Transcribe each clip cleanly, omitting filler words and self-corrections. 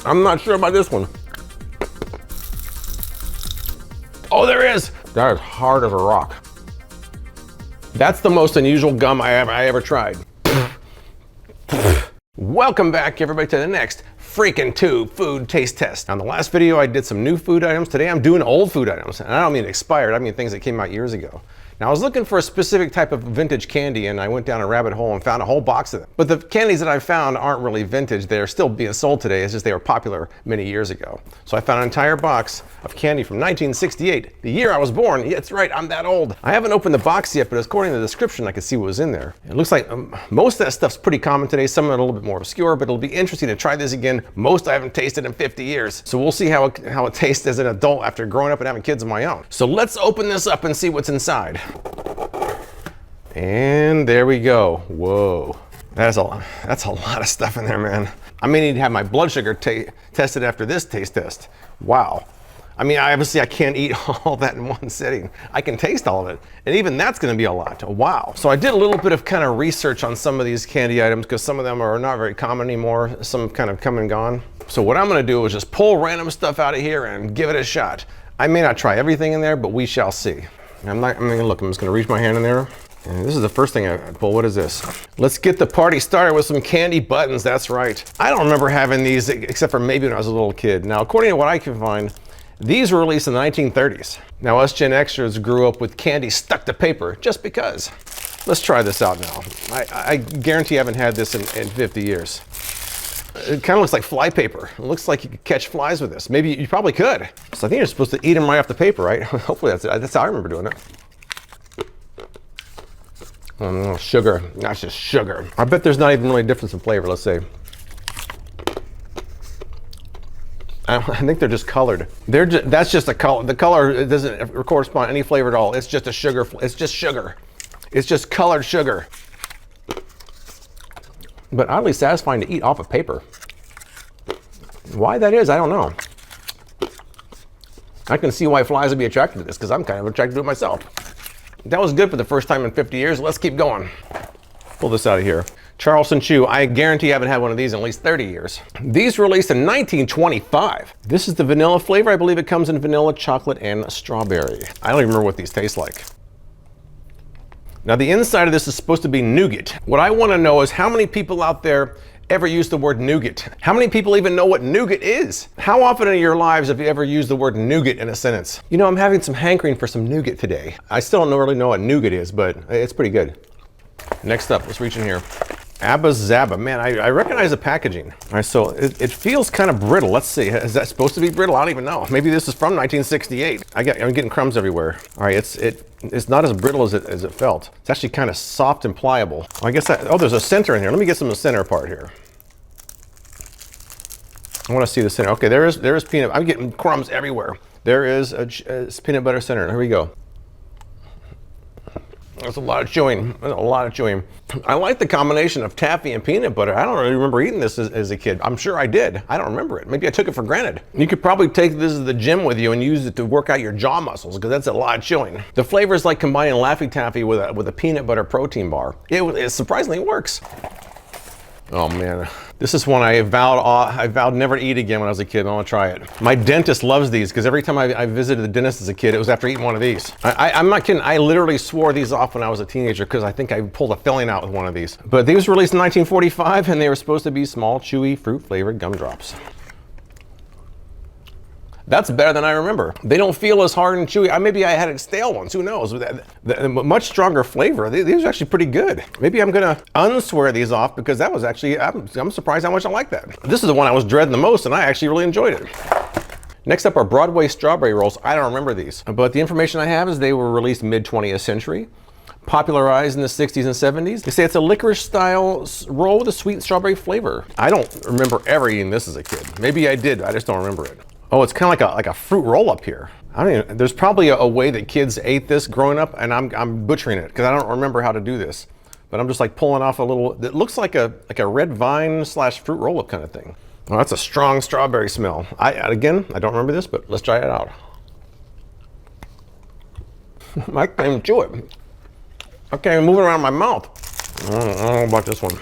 I'm not sure about this one. Oh, there is. That is hard as a rock. That's the most unusual gum I ever tried. Welcome back, everybody, to the next freaking tube food taste test. On the last video, I did some new food items. Today, I'm doing old food items. And I don't mean expired, I mean things that came out years ago. Now, I was looking for a specific type of vintage candy, and I went down a rabbit hole and found a whole box of them. But the candies that I found aren't really vintage. They're still being sold today. It's just they were popular many years ago. So I found an entire box of candy from 1968, the year I was born. Yeah, that's right, I'm that old. I haven't opened the box yet, but according to the description, I can see what was in there. It looks like most of that stuff's pretty common today. Some of it a little bit more obscure, but it'll be interesting to try this again. Most I haven't tasted in 50 years. So we'll see how it tastes as an adult after growing up and having kids of my own. So let's open this up and see what's inside. And there we go. Whoa, that's a lot of stuff in there, man. I may need to have my blood sugar tested after this taste test. Wow. I mean, obviously I can't eat all that in one sitting. I can taste all of it, and even that's gonna be a lot. Wow. So I did a little bit of kind of research on some of these candy items because some of them are not very common anymore. Some have kind of come and gone. So what I'm gonna do is just pull random stuff out of here and give it a shot. I may not try everything in there, but we shall see. I'm just gonna reach my hand in there. And this is the first thing I pull. What is this? Let's get the party started with some candy buttons. That's right. I don't remember having these except for maybe when I was a little kid. Now, according to what I can find, these were released in the 1930s. Now, us Gen Xers grew up with candy stuck to paper just because. Let's try this out now. I guarantee I haven't had this in 50 years. It kind of looks like fly paper. It looks like you could catch flies with this. Maybe you probably could. So I think you're supposed to eat them right off the paper, right? Hopefully that's how I remember doing it. Sugar, that's just sugar. I bet there's not even really a difference in flavor, let's say. I think they're just colored. That's just a color. The color, it doesn't correspond to any flavor at all. It's just a sugar, it's just sugar. It's just colored sugar. But oddly satisfying to eat off of paper. Why that is, I don't know. I can see why flies would be attracted to this because I'm kind of attracted to it myself. That was good for the first time in 50 years. Let's keep going. Pull this out of here. Charleston Chew. I guarantee you haven't had one of these in at least 30 years. These were released in 1925. This is the vanilla flavor. I believe it comes in vanilla, chocolate, and strawberry. I don't even remember what these taste like. Now, the inside of this is supposed to be nougat. What I want to know is how many people out there ever use the word nougat? How many people even know what nougat is? How often in your lives have you ever used the word nougat in a sentence? You know, I'm having some hankering for some nougat today. I still don't really know what nougat is, but it's pretty good. Next up, let's reach in here. Abba-Zaba. Man, I recognize the packaging. All right, so it feels kind of brittle. Let's see, is that supposed to be brittle? I don't even know. Maybe this is from 1968. I'm getting crumbs everywhere. All right, it's not as brittle as it felt. It's actually kind of soft and pliable. I guess oh, there's a center in here. Let me get some of the center part here. I want to see the center. Okay, there is peanut. I'm getting crumbs everywhere. There is a peanut butter center. Here we go. That's a lot of chewing. That's a lot of chewing. I like the combination of taffy and peanut butter. I don't really remember eating this as a kid. I'm sure I did. I don't remember it. Maybe I took it for granted. You could probably take this to the gym with you and use it to work out your jaw muscles because that's a lot of chewing. The flavor is like combining Laffy Taffy with a peanut butter protein bar. It surprisingly works. Oh man, this is one I vowed never to eat again when I was a kid. I want to try it. My dentist loves these because every time I visited the dentist as a kid, it was after eating one of these. I'm not kidding. I literally swore these off when I was a teenager because I think I pulled a filling out with one of these. But these were released in 1945 and they were supposed to be small, chewy, fruit-flavored gumdrops. That's better than I remember. They don't feel as hard and chewy. Maybe I had stale ones, who knows? The much stronger flavor. These are actually pretty good. Maybe I'm gonna unswear these off because that was actually, I'm surprised how much I like that. This is the one I was dreading the most and I actually really enjoyed it. Next up are Broadway strawberry rolls. I don't remember these, but the information I have is they were released mid-20th century. Popularized in the 60s and 70s. They say it's a licorice style roll with a sweet strawberry flavor. I don't remember ever eating this as a kid. Maybe I did, I just don't remember it. Oh, it's kind of like a fruit roll up here. There's probably a way that kids ate this growing up and I'm butchering it because I don't remember how to do this. But I'm just like pulling off a little, it looks like a red vine / fruit roll up kind of thing. Oh, that's a strong strawberry smell. Again, I don't remember this, but let's try it out. I can't even chew it. I can't even move it around my mouth. I don't know about this one.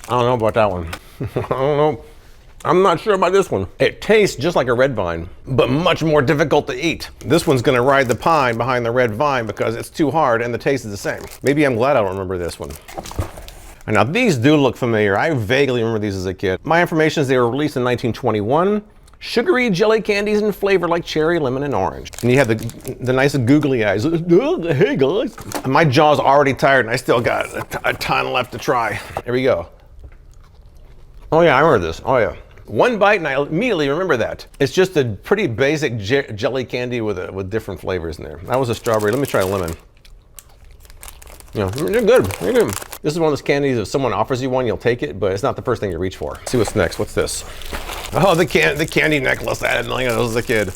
I don't know about that one. I don't know. I'm not sure about this one. It tastes just like a red vine, but much more difficult to eat. This one's gonna ride the pine behind the red vine because it's too hard and the taste is the same. Maybe I'm glad I don't remember this one. And now these do look familiar. I vaguely remember these as a kid. My information is they were released in 1921. Sugary jelly candies in flavor like cherry, lemon, and orange. And you have the nice googly eyes. Hey guys. My jaw's already tired and I still got a ton left to try. Here we go. Oh yeah, I remember this. Oh yeah. One bite and I immediately remember that. It's just a pretty basic jelly candy with different flavors in there. That was a strawberry. Let me try a lemon. Yeah, they're good. They're good. This is one of those candies, if someone offers you one, you'll take it, but it's not the first thing you reach for. Let's see what's next. What's this? Oh, the candy necklace. I had none of those as a kid.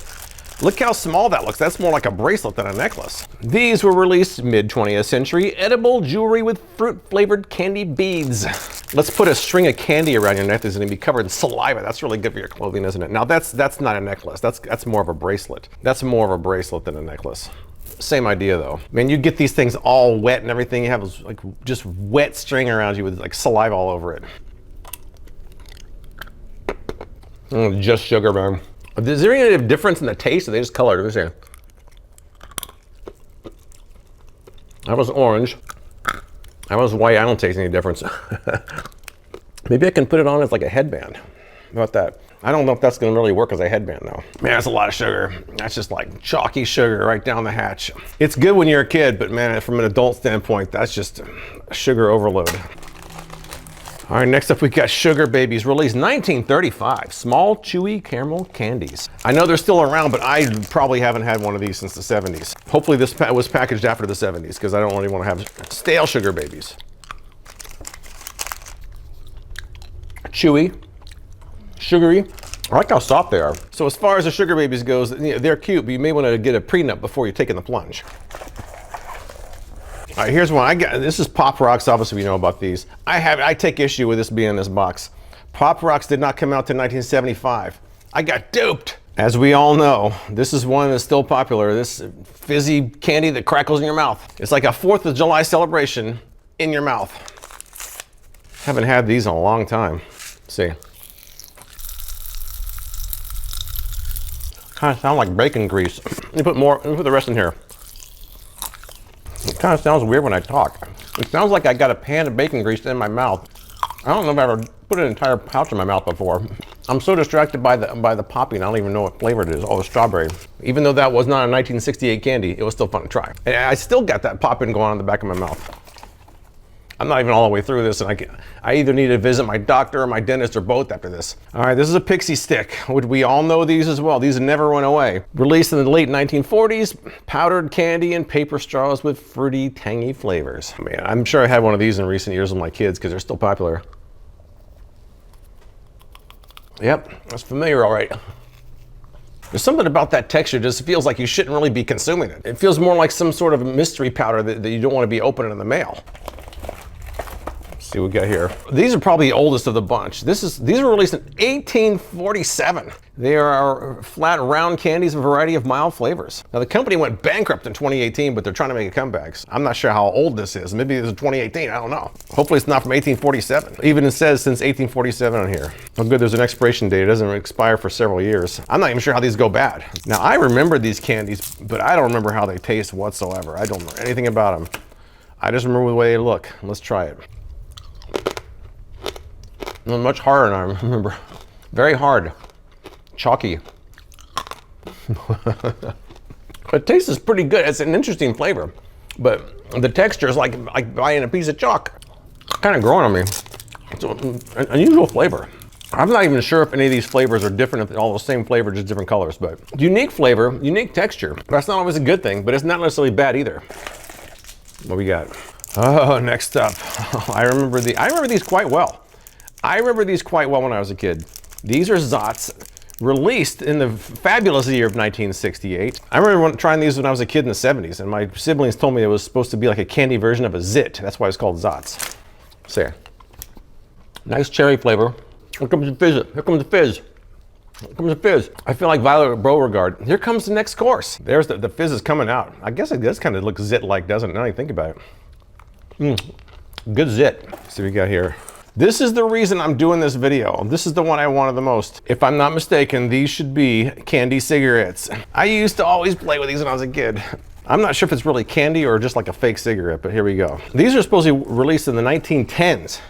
Look how small that looks. That's more like a bracelet than a necklace. These were released mid-20th century. Edible jewelry with fruit-flavored candy beads. Let's put a string of candy around your neck that's gonna be covered in saliva. That's really good for your clothing, isn't it? Now that's not a necklace. That's more of a bracelet. That's more of a bracelet than a necklace. Same idea though. Man, you get these things all wet and everything. You have like just wet string around you with like saliva all over it. Just sugar, man. Is there any difference in the taste? Or they just colored? Let me see. That was orange. That was white. I don't taste any difference. Maybe I can put it on as like a headband. How about that? I don't know if that's gonna really work as a headband though. Man, that's a lot of sugar. That's just like chalky sugar right down the hatch. It's good when you're a kid, but man, from an adult standpoint, that's just sugar overload. All right, next up we got Sugar Babies, released 1935. Small, chewy caramel candies. I know they're still around, but I probably haven't had one of these since the 70s. Hopefully this was packaged after the 70s because I don't really want to have stale Sugar Babies. Chewy, sugary. I like how soft they are. So as far as the Sugar Babies goes, you know, they're cute, but you may want to get a prenup before you're taking the plunge. All right, here's one. I got. This is Pop Rocks. Obviously, we know about these. I take issue with this being in this box. Pop Rocks did not come out till 1975. I got duped. As we all know, this is one that's still popular. This fizzy candy that crackles in your mouth. It's like a 4th of July celebration in your mouth. Haven't had these in a long time. Let's see. Kind of sound like bacon grease. Let me put more. Let me put the rest in here. It kind of sounds weird when I talk. It sounds like I got a pan of bacon grease in my mouth. I don't know if I've ever put an entire pouch in my mouth before. I'm so distracted by the popping, I don't even know what flavor it is. Oh, it's strawberry. Even though that was not a 1968 candy, it was still fun to try. And I still got that popping going on in the back of my mouth. I'm not even all the way through this, and I either need to visit my doctor or my dentist or both after this. All right, this is a Pixie Stick. We all know these as well. These never went away. Released in the late 1940s, powdered candy and paper straws with fruity, tangy flavors. Man, I'm sure I had one of these in recent years with my kids because they're still popular. Yep, that's familiar, all right. There's something about that texture, just feels like you shouldn't really be consuming it. It feels more like some sort of mystery powder that you don't want to be opening in the mail. See what we got here. These are probably the oldest of the bunch. These were released in 1847. They are flat, round candies, a variety of mild flavors. Now the company went bankrupt in 2018, but they're trying to make a comeback. I'm not sure how old this is. Maybe it's 2018, I don't know. Hopefully it's not from 1847. Even it says since 1847 on here. Oh good, there's an expiration date. It doesn't expire for several years. I'm not even sure how these go bad. Now I remember these candies, but I don't remember how they taste whatsoever. I don't know anything about them. I just remember the way they look. Let's try it. Much harder than I remember. Very hard. Chalky. The taste is pretty good. It's an interesting flavor, but the texture is like buying a piece of chalk. Kind of growing on me. It's an unusual flavor. I'm not even sure if any of these flavors are different, if they're all the same flavor, just different colors, but unique flavor, unique texture. That's not always a good thing, but it's not necessarily bad either. What we got? Oh, next up. I remember these quite well. I remember these quite well when I was a kid. These are Zotz, released in the fabulous year of 1968. I remember trying these when I was a kid in the 70s, and my siblings told me it was supposed to be like a candy version of a Zit. That's why it's called Zotz. So yeah. Nice cherry flavor. Here comes the fizz. Here comes the fizz. Here comes the fizz. I feel like Violet Beauregard. Here comes the next course. There's the fizz is coming out. I guess it does kind of look Zit-like, doesn't it? Now you think about it. Good Zit. Let's see what we got here. This is the reason I'm doing this video. This is the one I wanted the most. If I'm not mistaken, these should be candy cigarettes. I used to always play with these when I was a kid. I'm not sure if it's really candy or just like a fake cigarette, but here we go. These are supposed to be released in the 1910s.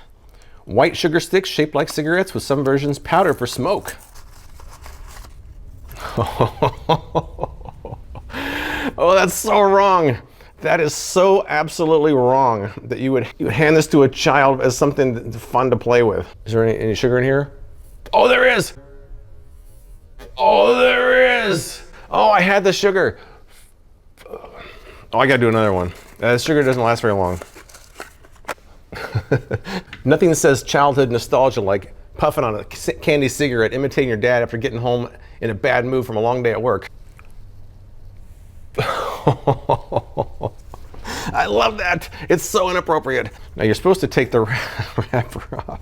White sugar sticks shaped like cigarettes with some versions powder for smoke. Oh, that's so wrong. That is so absolutely wrong that you would hand this to a child as something fun to play with. Is there any sugar in here? Oh, there is. Oh, there is. Oh, I had the sugar. Oh, I gotta do another one. Sugar doesn't last very long. Nothing says childhood nostalgia like puffing on a candy cigarette, imitating your dad after getting home in a bad mood from a long day at work. I love that. It's so inappropriate. Now you're supposed to take the wrapper off.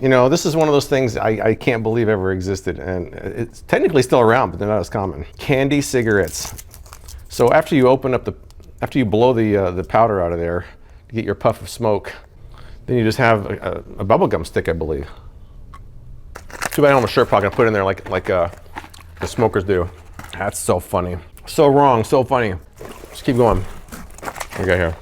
You know, this is one of those things I can't believe ever existed, and it's technically still around, but they're not as common. Candy cigarettes. So after you open up after you blow the powder out of there to get your puff of smoke, then you just have a bubblegum stick, I believe. Too bad I don't have a shirt pocket to put in there like the smokers do. That's so funny. So wrong, so funny. Let's keep going. What we got here?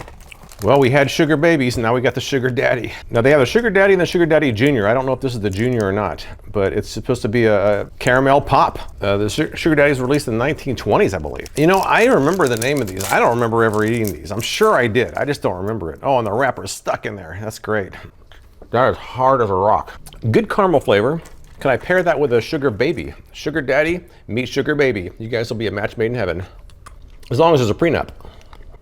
Well, we had sugar babies, and now we got the sugar daddy. Now they have the sugar daddy and the sugar daddy junior. I don't know if this is the junior or not, but it's supposed to be a caramel pop. The sugar daddy was released in the 1920s, I believe. You know, I remember the name of these. I don't remember ever eating these. I'm sure I did. I just don't remember it. Oh, and the wrapper is stuck in there. That's great. That is hard as a rock. Good caramel flavor. Can I pair that with a sugar baby? Sugar daddy, meet sugar baby. You guys will be a match made in heaven. As long as there's a prenup.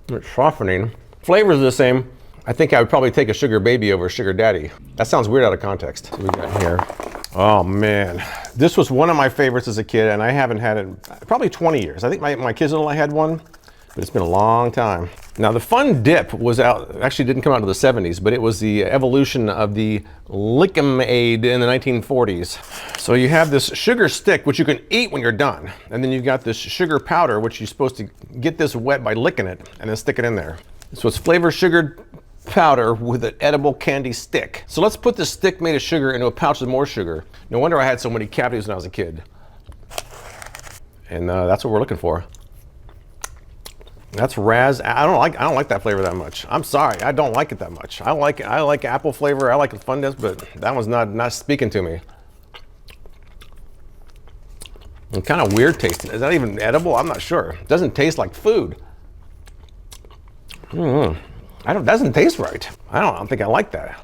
It's softening. Flavors are the same. I think I would probably take a sugar baby over a sugar daddy. That sounds weird out of context. What we got here? Oh man, this was one of my favorites as a kid, and I haven't had it in probably 20 years. I think my kids and I had one, but it's been a long time. Now the Fun Dip was out, actually didn't come out until the 70s, but it was the evolution of the Lick'em-Aid in the 1940s. So you have this sugar stick, which you can eat when you're done. And then you've got this sugar powder, which you're supposed to get this wet by licking it and then stick it in there. So it's flavored sugar powder with an edible candy stick. So let's put this stick made of sugar into a pouch with more sugar. No wonder I had so many cavities when I was a kid. And that's what we're looking for. That's Raz. I don't like that flavor that much. I'm sorry, I don't like it that much. I like apple flavor. I like the Fun Dips, but that one's not speaking to me. And kind of weird tasting. Is that even edible? I'm not sure. It doesn't taste like food. It doesn't taste right. I don't think I like that.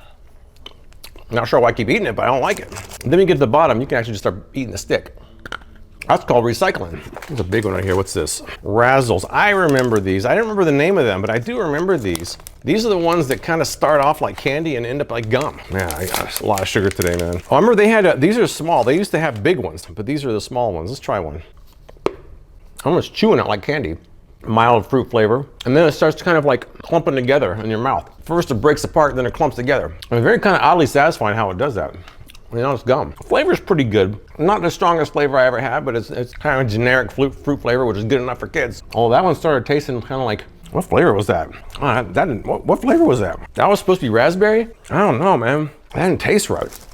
I'm not sure why I keep eating it, but I don't like it. And then you get to the bottom, you can actually just start eating the stick. That's called recycling. There's a big one right here. What's this? Razzles. I remember these. I don't remember the name of them, but I do remember these. These are the ones that kind of start off like candy and end up like gum. Man, I got a lot of sugar today, man. Oh, I remember they had, these are small. They used to have big ones, but these are the small ones. Let's try one. I'm almost chewing it like candy. Mild fruit flavor. And then it starts kind of like clumping together in your mouth. First it breaks apart, then it clumps together. And very kind of oddly satisfying how it does that. You know, it's gum. The flavor's pretty good. Not the strongest flavor I ever had, but it's kind of a generic fruit flavor, which is good enough for kids. Oh, that one started tasting kind of like, what flavor was that? What flavor was that? That was supposed to be raspberry? I don't know, man. That didn't taste right.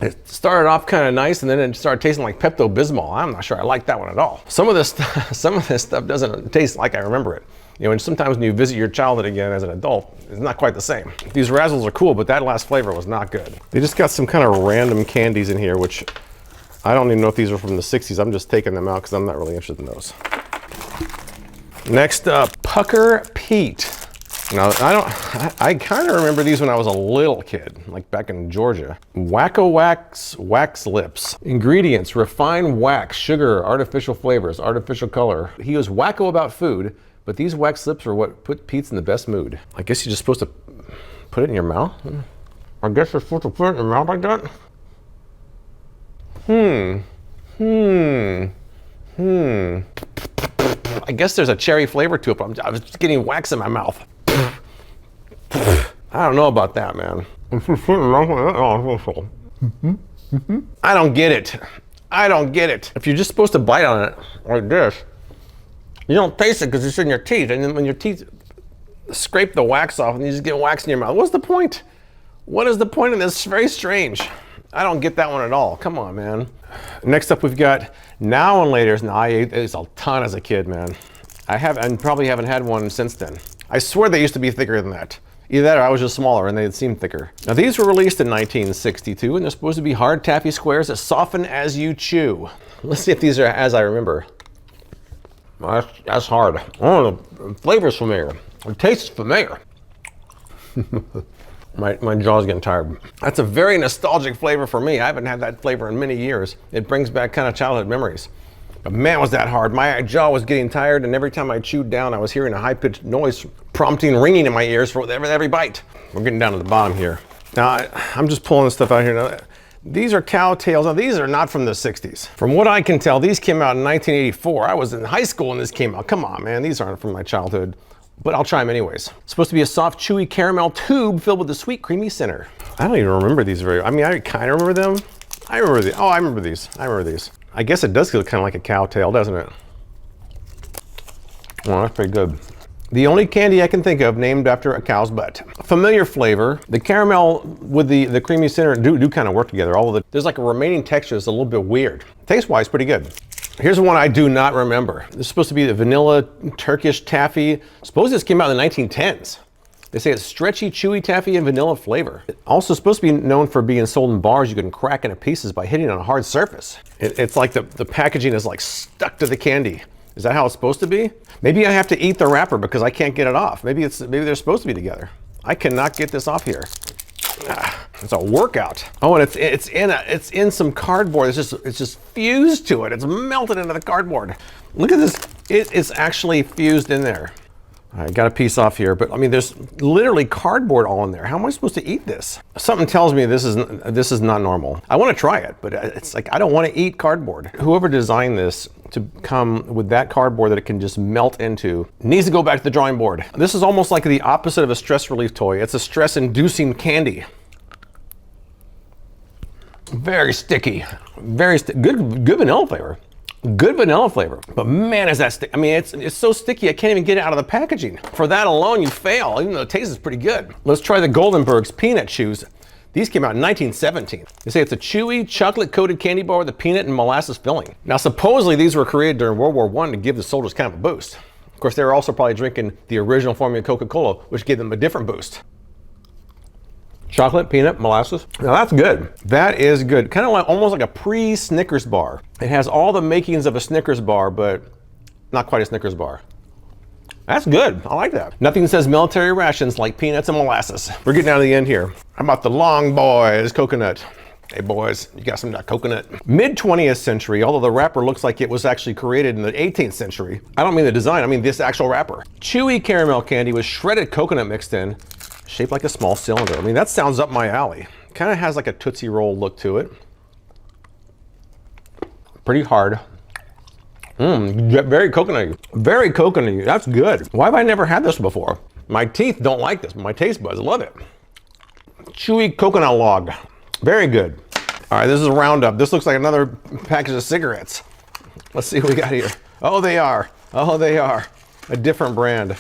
It started off kind of nice, and then it started tasting like Pepto-Bismol. I'm not sure I like that one at all. Some of this stuff doesn't taste like I remember it. You know, and sometimes when you visit your childhood again as an adult, it's not quite the same. These Razzles are cool, but that last flavor was not good. They just got some kind of random candies in here, which I don't even know if these are from the 60s. I'm just taking them out because I'm not really interested in those. Next up, Pucker Pete. Now, I kind of remember these when I was a little kid, like back in Georgia. Wacko Wax Lips. Ingredients: refined wax, sugar, artificial flavors, artificial color. He was wacko about food, but these wax lips are what put Pete's in the best mood. I guess you're just supposed to put it in your mouth? I guess you're supposed to put it in your mouth like that? I guess there's a cherry flavor to it, but I was just getting wax in my mouth. I don't know about that, man. I don't get it. I don't get it. If you're just supposed to bite on it like this, you don't taste it because it's in your teeth, and then when your teeth scrape the wax off and you just get wax in your mouth. What's the point? What is the point of this? It's very strange. I don't get that one at all. Come on, man. Next up, we've got Now and Later's. Now, I ate these a ton as a kid, man. I probably haven't had one since then. I swear they used to be thicker than that. Either that or I was just smaller and they seemed thicker. Now, these were released in 1962 and they're supposed to be hard taffy squares that soften as you chew. Let's see if these are as I remember. Well, that's hard. Oh, the flavor's familiar. The taste is familiar. My jaw's getting tired. That's a very nostalgic flavor for me. I haven't had that flavor in many years. It brings back kind of childhood memories. But man, was that hard. My jaw was getting tired, and every time I chewed down, I was hearing a high-pitched noise, prompting ringing in my ears for every bite. We're getting down to the bottom here. Now, I'm just pulling this stuff out here. Now, these are cow tails. Now, these are not from the 60s. From what I can tell, these came out in 1984. I was in high school when this came out. Come on, man. These aren't from my childhood. But I'll try them anyways. It's supposed to be a soft, chewy caramel tube filled with a sweet, creamy center. I don't even remember these very, I mean, I kind of remember them. I remember these. Oh, I remember these. I remember these. I guess it does look kind of like a cow tail, doesn't it? Well, that's pretty good. The only candy I can think of named after a cow's butt. Familiar flavor. The caramel with the creamy center do kind of work together, although there's like a remaining texture that's a little bit weird. Taste-wise, pretty good. Here's one I do not remember. This is supposed to be the vanilla Turkish Taffy. Suppose this came out in the 1910s. They say it's stretchy, chewy taffy and vanilla flavor. It's also supposed to be known for being sold in bars you can crack into pieces by hitting on a hard surface. It's like the packaging is like stuck to the candy. Is that how it's supposed to be? Maybe I have to eat the wrapper because I can't get it off. Maybe they're supposed to be together. I cannot get this off here. It's a workout. Oh, and it's in some cardboard. It's just fused to it. It's melted into the cardboard. Look at this. It is actually fused in there. I got a piece off here, but I mean, there's literally cardboard all in there. How am I supposed to eat this? Something tells me this is not normal. I want to try it, but it's like I don't want to eat cardboard. Whoever designed this to come with that cardboard that it can just melt into needs to go back to the drawing board. This is almost like the opposite of a stress relief toy. It's a stress-inducing candy. Very sticky, good vanilla flavor. Good vanilla flavor, but man, is that sticky. I mean, it's so sticky, I can't even get it out of the packaging. For that alone, you fail, even though the taste is pretty good. Let's try the Goldenberg's peanut chews. These came out in 1917. They say it's a chewy, chocolate-coated candy bar with a peanut and molasses filling. Now, supposedly, these were created during World War I to give the soldiers kind of a boost. Of course, they were also probably drinking the original formula of Coca-Cola, which gave them a different boost. Chocolate, peanut, molasses. Now that's good. That is good. Kind of like almost like a pre-Snickers bar. It has all the makings of a Snickers bar, but not quite a Snickers bar. That's good. I like that. Nothing says military rations like peanuts and molasses. We're getting down to the end here. How about the Long Boys coconut? Hey boys, you got some of that coconut? Mid-20th century, although the wrapper looks like it was actually created in the 18th century. I don't mean the design, I mean this actual wrapper. Chewy caramel candy with shredded coconut mixed in. Shaped like a small cylinder. I mean, that sounds up my alley. Kind of has like a Tootsie Roll look to it. Pretty hard. Very coconutty. Very coconutty. That's good. Why have I never had this before? My teeth don't like this, but my taste buds love it. Chewy coconut log. Very good. All right, this is a roundup. This looks like another package of cigarettes. Let's see what we got here. Oh, they are. Oh, they are. A different brand.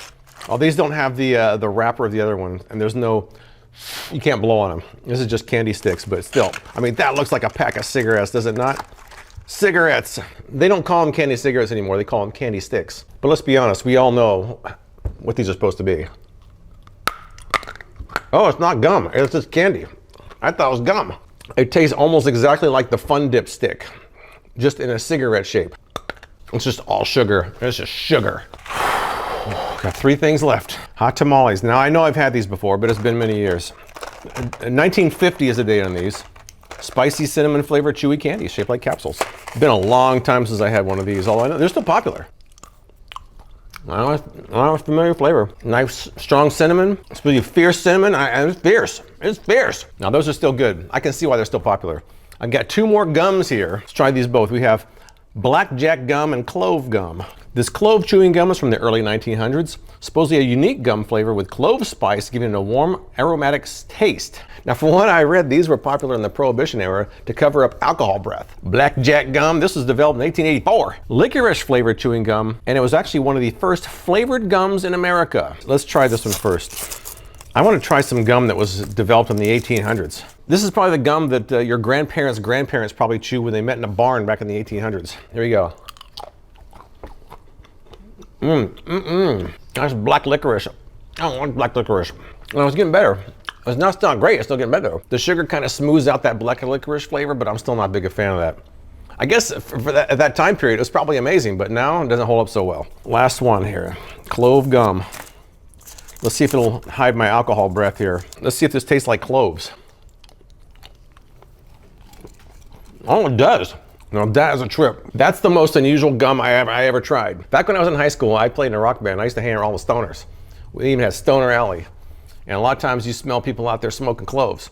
Oh, these don't have the wrapper of the other one, and there's no, you can't blow on them. This is just candy sticks, but still, I mean, that looks like a pack of cigarettes, does it not? Cigarettes. They don't call them candy cigarettes anymore, they call them candy sticks. But let's be honest, we all know what these are supposed to be. Oh, it's not gum, it's just candy. I thought it was gum. It tastes almost exactly like the Fun Dip stick, just in a cigarette shape. It's just all sugar, it's just sugar. Got 3 things left. Hot tamales. Now I know I've had these before, but it's been many years. 1950 is the date on these. Spicy cinnamon flavored chewy candies shaped like capsules. It's been a long time since I had one of these, although I know they're still popular. I don't know a familiar flavor. Nice, strong cinnamon. It's really fierce cinnamon. It's fierce. It's fierce. Now those are still good. I can see why they're still popular. I've got 2 more gums here. Let's try these both. We have blackjack gum and clove gum. This Clove chewing gum is from the early 1900s, supposedly a unique gum flavor with clove spice giving it a warm, aromatic taste. Now, from what I read, these were popular in the Prohibition era to cover up alcohol breath. Blackjack gum, this was developed in 1884. Licorice flavored chewing gum, and it was actually one of the first flavored gums in America. Let's try this one first. I want to try some gum that was developed in the 1800s. This is probably the gum that your grandparents' grandparents probably chewed when they met in a barn back in the 1800s. Here we go. That's black licorice. I don't want black licorice. Well, it's getting better. It's not still not great, it's still getting better. The sugar kind of smooths out that black licorice flavor, but I'm still not big a fan of that. I guess for that, at that time period, it was probably amazing, but now it doesn't hold up so well. Last one here, Clove gum. Let's see if it'll hide my alcohol breath here. Let's see if this tastes like cloves. Oh, it does. Now that is a trip. That's the most unusual gum I ever tried. Back when I was in high school, I played in a rock band. I used to hang around all the stoners. We even had Stoner Alley. And a lot of times you smell people out there smoking cloves.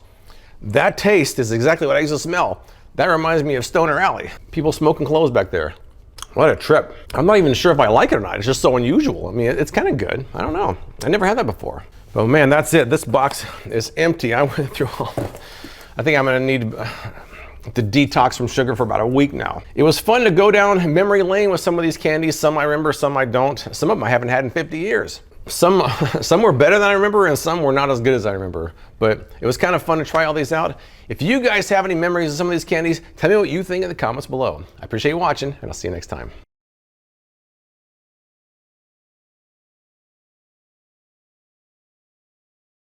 That taste is exactly what I used to smell. That reminds me of Stoner Alley. People smoking cloves back there. What a trip. I'm not even sure if I like it or not. It's just so unusual. I mean, it's kind of good. I don't know. I never had that before. But man, that's it. This box is empty. I went through all. I think I'm gonna need to detox from sugar for about a week now. It was fun to go down memory lane with some of these candies. Some I remember, some I don't. Some of them I haven't had in 50 years. Some were better than I remember and some were not as good as I remember. But it was kind of fun to try all these out. If you guys have any memories of some of these candies, tell me what you think in the comments below. I appreciate you watching and I'll see you next time.